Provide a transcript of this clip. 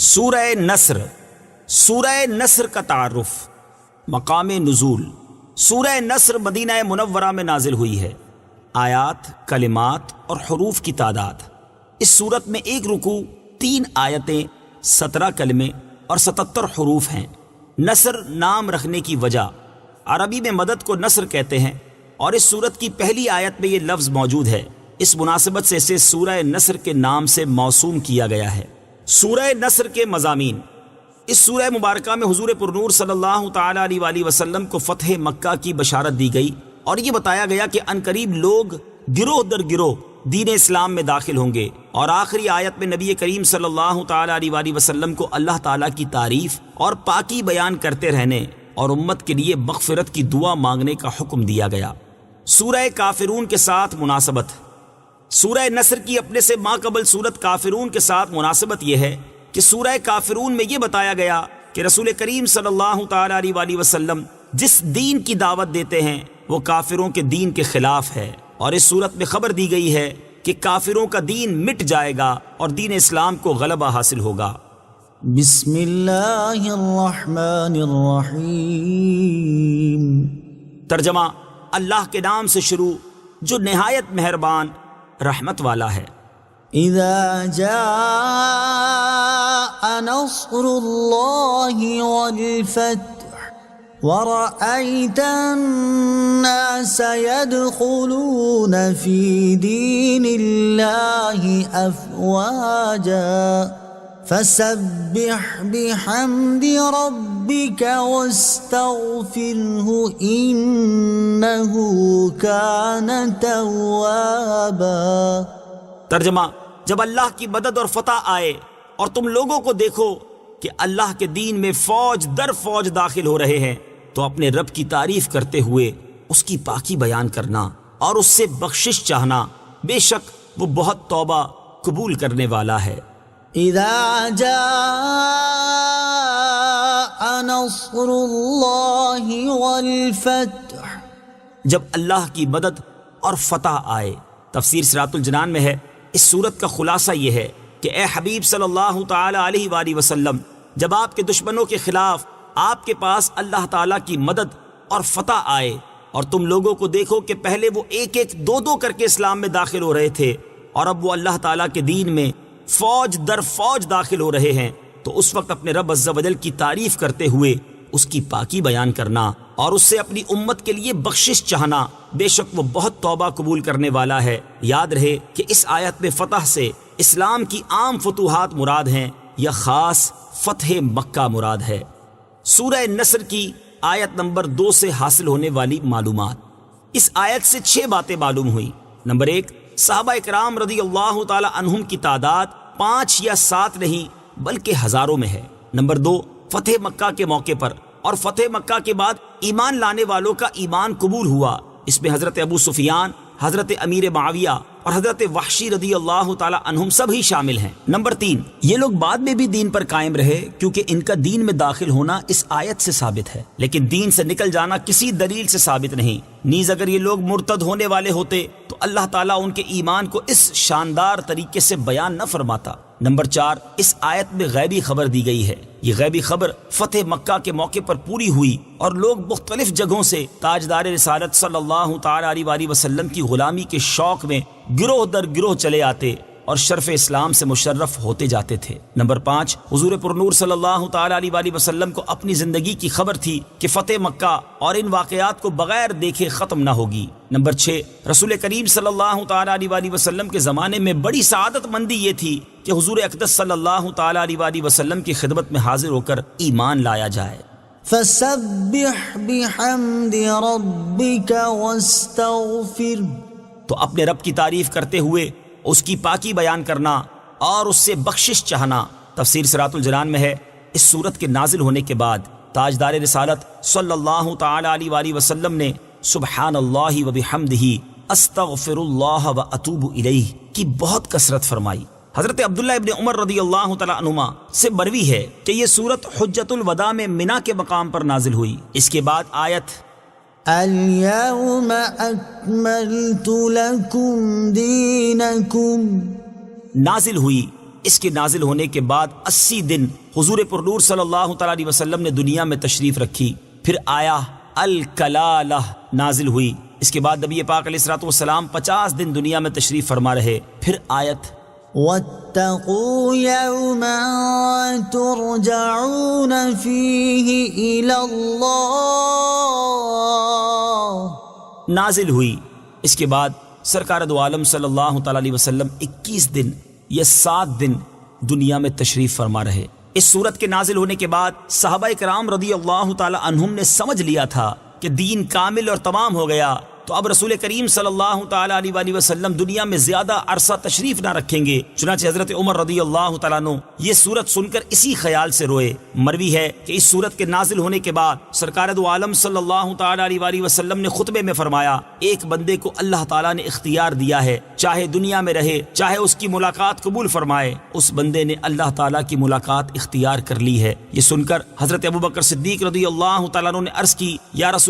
سورہ نصر، سورہ نصر کا تعارف، مقام نزول۔ سورہ نصر مدینہ منورہ میں نازل ہوئی ہے۔ آیات، کلمات اور حروف کی تعداد: اس صورت میں ایک رکوع، 3 آیتیں، 17 کلمے اور 77 حروف ہیں۔ نصر نام رکھنے کی وجہ: عربی میں مدد کو نصر کہتے ہیں اور اس صورت کی پہلی آیت میں یہ لفظ موجود ہے۔ اس مناسبت سے اسے سورہ نصر کے نام سے موسوم کیا گیا ہے۔ سورہ نصر کے مضامین: اس سورہ مبارکہ میں حضور پرنور صلی اللہ تعالیٰ علیہ وآلہ وسلم کو فتح مکہ کی بشارت دی گئی اور یہ بتایا گیا کہ عنقریب لوگ گروہ در گروہ دین اسلام میں داخل ہوں گے، اور آخری آیت میں نبی کریم صلی اللہ تعالیٰ علیہ وآلہ وسلم کو اللہ تعالیٰ کی تعریف اور پاکی بیان کرتے رہنے اور امت کے لیے مغفرت کی دعا مانگنے کا حکم دیا گیا۔ سورہ کافرون کے ساتھ مناسبت: سورہ نصر کی اپنے سے ماقبل سورت کافرون کے ساتھ مناسبت یہ ہے کہ سورہ کافرون میں یہ بتایا گیا کہ رسول کریم صلی اللہ تعالیٰ علیہ وآلہ وسلم جس دین کی دعوت دیتے ہیں وہ کافروں کے دین کے خلاف ہے، اور اس صورت میں خبر دی گئی ہے کہ کافروں کا دین مٹ جائے گا اور دین اسلام کو غلبہ حاصل ہوگا۔ بسم اللہ الرحمن الرحیم۔ ترجمہ: اللہ کے نام سے شروع جو نہایت مہربان رحمت والا ہے۔ اذا جاء نصر اللہ والفتح ورأيت الناس يدخلون في دين الله أفواجا فسبح بحمد ربك واستغفره إنه كان توابا۔ ترجمہ: جب اللہ کی مدد اور فتح آئے اور تم لوگوں کو دیکھو کہ اللہ کے دین میں فوج در فوج داخل ہو رہے ہیں تو اپنے رب کی تعریف کرتے ہوئے اس کی پاکی بیان کرنا اور اس سے بخشش چاہنا، بے شک وہ بہت توبہ قبول کرنے والا ہے۔ اذا جاء نصر اللہ والفتح، جب اللہ کی مدد اور فتح آئے۔ تفسیر صراط الجنان میں ہے، اس صورت کا خلاصہ یہ ہے کہ اے حبیب صلی اللہ تعالی علیہ وآلہ وسلم، جب آپ کے دشمنوں کے خلاف آپ کے پاس اللہ تعالیٰ کی مدد اور فتح آئے اور تم لوگوں کو دیکھو کہ پہلے وہ ایک ایک دو کر کے اسلام میں داخل ہو رہے تھے اور اب وہ اللہ تعالیٰ کے دین میں فوج در فوج داخل ہو رہے ہیں، تو اس وقت اپنے رب عز و جل کی تعریف کرتے ہوئے اس کی پاکی بیان کرنا اور اس سے اپنی امت کے لیے بخشش چاہنا، بے شک وہ بہت توبہ قبول کرنے والا ہے۔ یاد رہے کہ اس آیت میں فتح سے اسلام کی عام فتوحات مراد ہیں یا خاص فتح مکہ مراد ہے۔ سورہ نصر کی آیت نمبر 2 سے حاصل ہونے والی معلومات: اس آیت سے 6 باتیں معلوم ہوئی۔ نمبر 1، صحابہ اکرام رضی اللہ تعالی عنہم کی تعداد 5 یا 7 نہیں بلکہ ہزاروں میں ہے۔ نمبر 2، فتح مکہ کے موقع پر اور فتح مکہ کے بعد ایمان لانے والوں کا ایمان قبول ہوا۔ اس میں حضرت ابو سفیان، حضرت امیر معاویہ اور حضرت وحشی رضی اللہ تعالی عنہم سب ہی شامل ہیں۔ نمبر 3، یہ لوگ بعد میں بھی دین پر قائم رہے کیونکہ ان کا دین میں داخل ہونا اس آیت سے ثابت ہے، لیکن دین سے نکل جانا کسی دلیل سے ثابت نہیں۔ نیز اگر یہ لوگ مرتد ہونے والے ہوتے تو اللہ تعالیٰ ان کے ایمان کو اس شاندار طریقے سے بیان نہ فرماتا۔ نمبر 4، اس آیت میں غیبی خبر دی گئی ہے۔ یہ غیبی خبر فتح مکہ کے موقع پر پوری ہوئی اور لوگ مختلف جگہوں سے تاجدار رسالت صلی اللہ تعالی علیہ وآلہ وسلم کی غلامی کے شوق میں گروہ در گروہ چلے آتے اور شرف اسلام سے مشرف ہوتے جاتے تھے۔ نمبر 5، حضور پرنور صلی اللہ تعالی علیہ وآلہ وسلم کو اپنی زندگی کی خبر تھی کہ فتح مکہ اور ان واقعات کو بغیر دیکھے ختم نہ ہوگی۔ نمبر 6، رسول کریم صلی اللہ تعالی علیہ وآلہ وسلم کے زمانے میں بڑی سعادت مندی یہ تھی کہ حضور اقدس صلی اللہ تعالی علیہ وآلہ وسلم کی خدمت میں حاضر ہو کر ایمان لایا جائے۔ فسبح بحمد ربک واستغفر، تو اپنے رب کی تعریف کرتے ہوئے اس کی پاکی بیان کرنا اور اس سے بخشش چاہنا۔ تفسیر صراط الجنان میں ہے، اس سورت کے نازل ہونے کے بعد تاجدار رسالت صلی اللہ تعالی علیہ وآلہ وسلم نے سبحان اللہ و بحمدہ استغفر اللہ و اتوب الیہ کی بہت کثرت فرمائی۔ حضرت عبداللہ ابن عمر رضی اللہ تعالیٰ عنہما سے مروی ہے کہ یہ سورت حجۃ الوداع میں منا کے مقام پر نازل ہوئی۔ اس کے بعد آیت اليوم اکملت لکم دینکم نازل ہوئی اس کے نازل ہونے کے بعد 80 دن حضور پرنور صلی اللہ تعالیٰ علیہ وسلم نے دنیا میں تشریف رکھی. پھر آیا الکلالہ نازل ہوئی. اس کے بعد نبی پاک علیہ الصلوۃ والسلام 50 دن دنیا میں تشریف فرما رہے. پھر آیت واتقوا يوما ترجعون فيه إلى الله نازل ہوئی. اس کے بعد سرکار دو عالم صلی اللہ تعالیٰ علیہ وسلم 21 دن یا 7 دن دنیا میں تشریف فرما رہے. اس صورت کے نازل ہونے کے بعد صحابہ کرام رضی اللہ تعالی عنہم نے سمجھ لیا تھا کہ دین کامل اور تمام ہو گیا، تو اب رسول کریم صلی اللہ تعالی علیہ وآلہ وسلم دنیا میں زیادہ عرصہ تشریف نہ رکھیں گے. چنانچہ حضرت عمر رضی اللہ تعالیٰ عنہ یہ صورت سن کر اسی خیال سے روئے. مروی ہے کہ اس صورت کے نازل ہونے کے بعد سرکار دو عالم صلی اللہ تعالی علیہ وآلہ وسلم نے خطبے میں فرمایا، ایک بندے کو اللہ تعالیٰ نے اختیار دیا ہے، چاہے دنیا میں رہے چاہے اس کی ملاقات قبول فرمائے. اس بندے نے اللہ تعالیٰ کی ملاقات اختیار کر لی ہے. یہ سن کر حضرت ابوبکر صدیق رضی اللہ تعالیٰ عنہ نے عرض کی، یا رسول